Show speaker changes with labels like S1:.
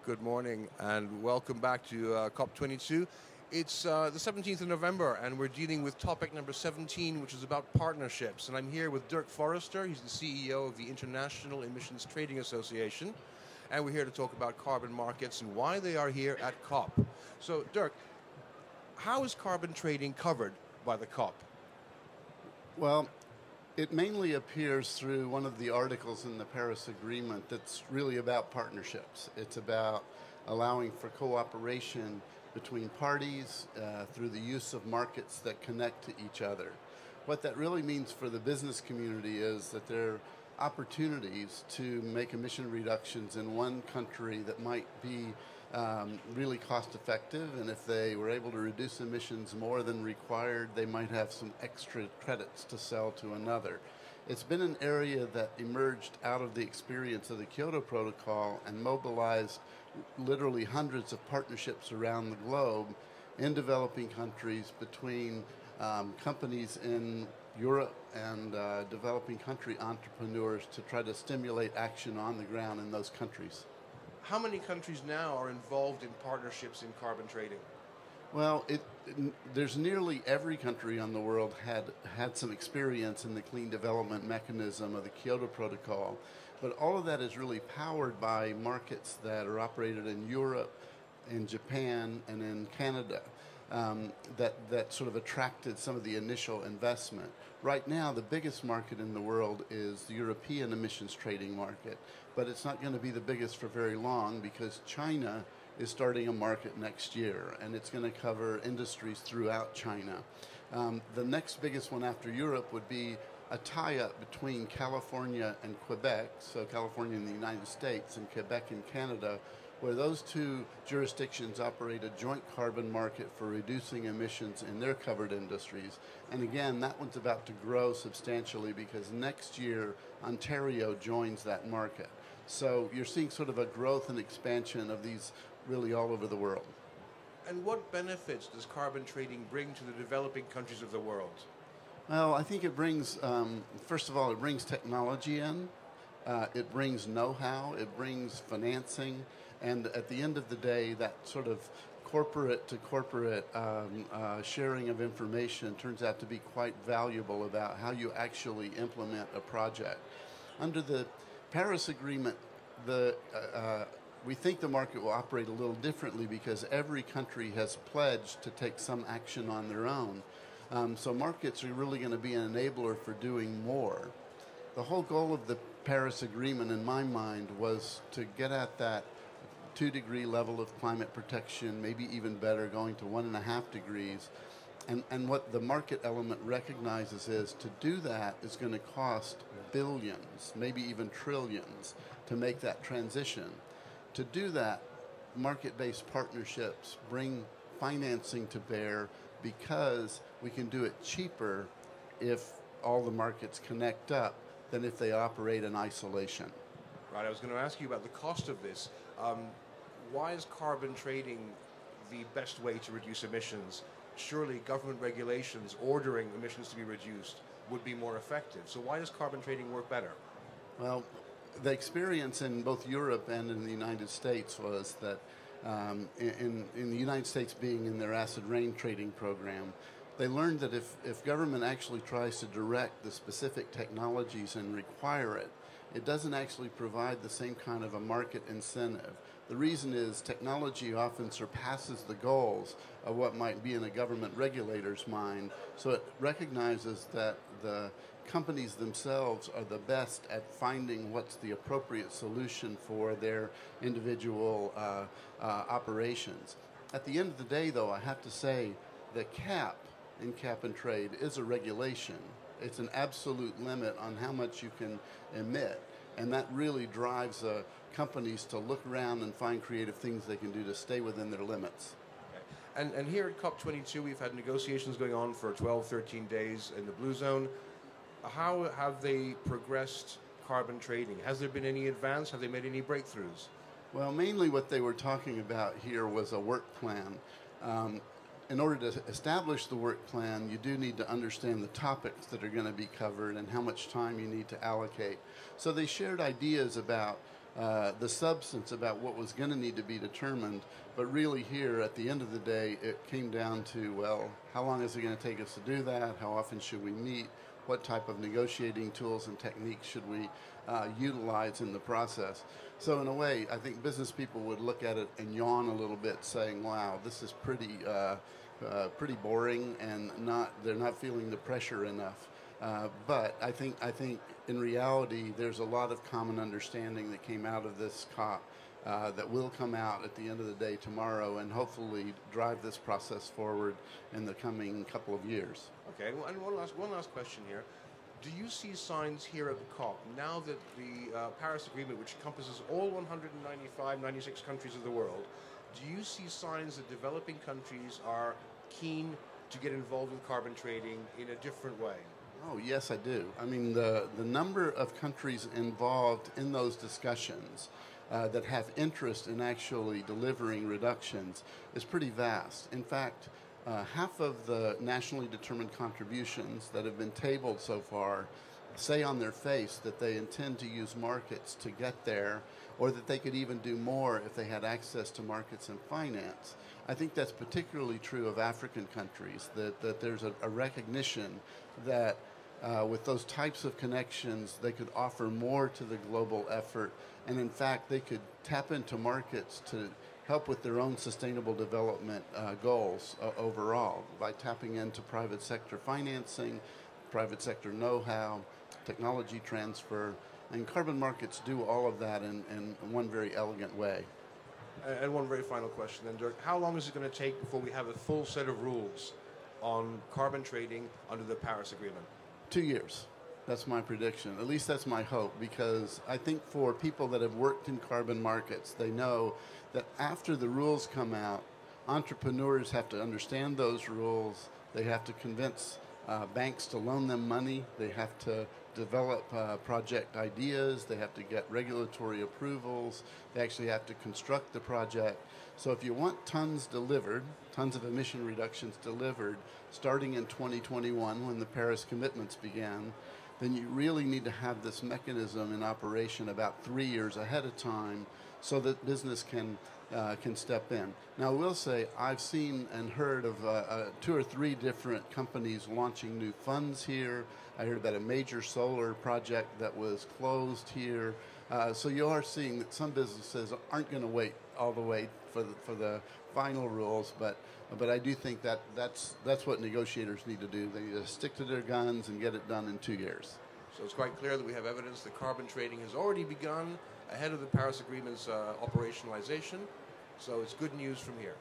S1: Good morning and welcome back to COP22. It's the 17th of November and we're dealing with topic number 17, which is about partnerships. And I'm here with Dirk Forrister. He's the CEO of the International Emissions Trading Association. And we're here to talk about carbon markets and why they are here at COP. So, Dirk, how is carbon trading covered by the COP?
S2: Well, it mainly appears through one of the articles in the Paris Agreement that's really about partnerships. It's about allowing for cooperation between parties through the use of markets that connect to each other. What that really means for the business community is that there are opportunities to make emission reductions in one country that might be really cost effective, and if they were able to reduce emissions more than required, they might have some extra credits to sell to another. It's been an area that emerged out of the experience of the Kyoto Protocol and mobilized literally hundreds of partnerships around the globe in developing countries between companies in Europe and developing country entrepreneurs to try to stimulate action on the ground in those countries.
S1: How many countries now are involved in partnerships in carbon trading?
S2: Well, there's nearly every country on the world had some experience in the clean development mechanism of the Kyoto Protocol, but all of that is really powered by markets that are operated in Europe, in Japan, and in Canada. That sort of attracted some of the initial investment. Right now, the biggest market in the world is the European emissions trading market, but it's not going to be the biggest for very long because China is starting a market next year, and it's going to cover industries throughout China. The next biggest one after Europe would be a tie-up between California and Quebec, so California in the United States and Quebec in Canada, where those two jurisdictions operate a joint carbon market for reducing emissions in their covered industries. And again, that one's about to grow substantially because next year Ontario joins that market. So you're seeing sort of a growth and expansion of these really all over the world.
S1: And what benefits does carbon trading bring to the developing countries of the world?
S2: Well, I think it brings, first of all, it brings technology in. It brings know-how, it brings financing, and at the end of the day, that sort of corporate to corporate sharing of information turns out to be quite valuable about how you actually implement a project. Under the Paris Agreement, we think the market will operate a little differently because every country has pledged to take some action on their own. So markets are really going to be an enabler for doing more. The whole goal of the Paris Agreement, in my mind, was to get at that 2-degree level of climate protection, maybe even better, going to 1.5 degrees. And what the market element recognizes is to do that is going to cost billions, maybe even trillions, to make that transition. To do that, market-based partnerships bring financing to bear because we can do it cheaper if all the markets connect up than if they operate in isolation.
S1: Right, I was going to ask you about the cost of this. Why is carbon trading the best way to reduce emissions? Surely government regulations ordering emissions to be reduced would be more effective. So why does carbon trading work better?
S2: Well, the experience in both Europe and in the United States was that in the United States being in their acid rain trading program, they learned that if government actually tries to direct the specific technologies and require it, it doesn't actually provide the same kind of a market incentive. The reason is technology often surpasses the goals of what might be in a government regulator's mind, so it recognizes that the companies themselves are the best at finding what's the appropriate solution for their individual operations. At the end of the day, though, I have to say the cap in cap and trade is a regulation. It's an absolute limit on how much you can emit, and that really drives companies to look around and find creative things they can do to stay within their limits.
S1: Okay. And here at COP22, we've had negotiations going on for 12, 13 days in the Blue Zone. How have they progressed carbon trading? Has there been any advance? Have they made any breakthroughs?
S2: Well, mainly what they were talking about here was a work plan. In order to establish the work plan, you do need to understand the topics that are going to be covered and how much time you need to allocate. So they shared ideas about the substance about what was going to need to be determined. But really here, at the end of the day, it came down to, well, how long is it going to take us to do that? How often should we meet? What type of negotiating tools and techniques should we utilize in the process? So in a way, I think business people would look at it and yawn a little bit, saying, wow, this is pretty boring, and they're not feeling the pressure enough. But I think in reality, there's a lot of common understanding that came out of this COP that will come out at the end of the day tomorrow, and hopefully drive this process forward in the coming couple of years.
S1: Okay, well, and one last question here. Do you see signs here at the COP, now that the Paris Agreement, which encompasses all 195, 96 countries of the world, do you see signs that developing countries are keen to get involved with carbon trading in a different way?
S2: Oh, yes, I do. I mean, the number of countries involved in those discussions that have interest in actually delivering reductions is pretty vast. In fact, half of the nationally determined contributions that have been tabled so far say on their face that they intend to use markets to get there, or that they could even do more if they had access to markets and finance. I think that's particularly true of African countries, that there's a recognition that with those types of connections, they could offer more to the global effort, and in fact, they could tap into markets to help with their own sustainable development goals overall by tapping into private sector financing, private sector know-how, technology transfer, and carbon markets do all of that in one very elegant way.
S1: And one very final question then, Dirk. How long is it going to take before we have a full set of rules on carbon trading under the Paris Agreement?
S2: 2 years. That's my prediction. At least that's my hope, because I think for people that have worked in carbon markets, they know that after the rules come out, entrepreneurs have to understand those rules. They have to convince banks to loan them money. They have to develop project ideas. They have to get regulatory approvals. They actually have to construct the project. So if you want tons delivered, tons of emission reductions delivered, starting in 2021 when the Paris commitments began, then you really need to have this mechanism in operation about 3 years ahead of time so that business can step in. Now, I will say I've seen and heard of 2 or 3 different companies launching new funds here. I heard about a major solar project that was closed here. So you are seeing that some businesses aren't going to wait all the way for the final rules, but I do think that's what negotiators need to do. They need to stick to their guns and get it done in 2 years.
S1: So it's quite clear that we have evidence that carbon trading has already begun ahead of the Paris Agreement's operationalization. So it's good news from here.